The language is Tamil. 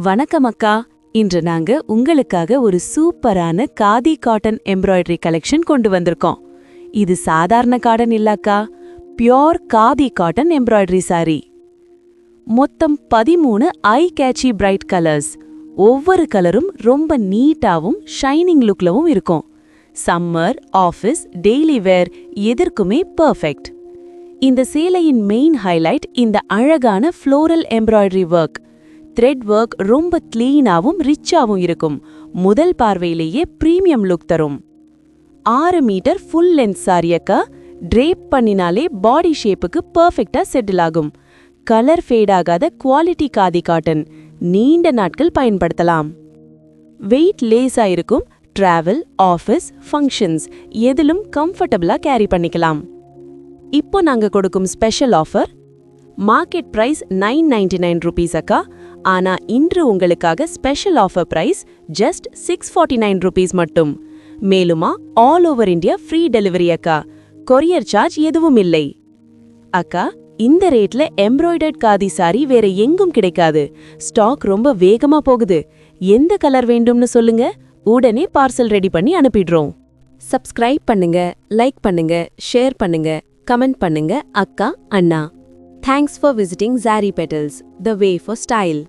வணக்கம் அக்கா. இன்று நாங்க உங்களுக்காக ஒரு சூப்பரான காதி காட்டன் எம்ப்ராய்டரி கலெக்ஷன் கொண்டு வந்திருக்கோம். இது சாதாரண காட்டன் இல்லக்கா, pure khadi cotton embroidery sorry. மொத்தம் 13 ஐ கேட்சி பிரைட் கலர்ஸ். ஒவ்வொரு கலரும் ரொம்ப நீட்டாவும் ஷைனிங் லுக்லவும் இருக்கும். சம்மர், ஆஃபீஸ், டெய்லி வேர் எதற்குமே பெர்ஃபெக்ட். இந்த சேலையின் மெயின் ஹைலைட் இந்த அழகான floral embroidery work. Thread work ரொம்ப க்ளீனாவும் ரிச்சாவும் இருக்கும். முதல் பார்வையிலேயே பிரீமியம் லுக் தரும். 6 மீட்டர் ஃபுல் லென்த் சாரியக்கா, ட்ரேப் பண்ணினாலே பாடி ஷேப்புக்கு பெர்ஃபெக்டா செட்டில் ஆகும். கலர் ஃபேட் ஆகாத குவாலிட்டி காதி காட்டன், நீண்ட நாட்கள் பயன்படுத்தலாம். வெயிட் லேஸா இருக்கும். டிராவல், ஆஃபீஸ், ஃபங்க்ஷன்ஸ் எதிலும் கம்ஃபர்டபுளா கேரி பண்ணிக்கலாம். இப்போ நாங்க கொடுக்கும் special offer. Market price 999 rupees அக்கா. ஆனா இன்று உங்களுக்காக special offer price just 649 rupees மட்டும். மேலுமா all over India free delivery அக்கா. கொரியர் சார்ஜ் எதுவும் இல்லை. அக்கா, இந்த ரேட்ல எம்ப்ராய்டர்ட் காதி சாரி வேற எங்கும் கிடைக்காது. ஸ்டாக் ரொம்ப வேகமா போகுது. எந்த கலர் வேண்டும்னு சொல்லுங்க, உடனே பார்சல் ரெடி பண்ணி அனுப்பிடுறோம். சப்ஸ்கிரைப் பண்ணுங்க, லைக் பண்ணுங்க, ஷேர் பண்ணுங்க, கமெண்ட் பண்ணுங்க அக்கா, அண்ணா. Thanks for visiting Zari Petals, the way for style.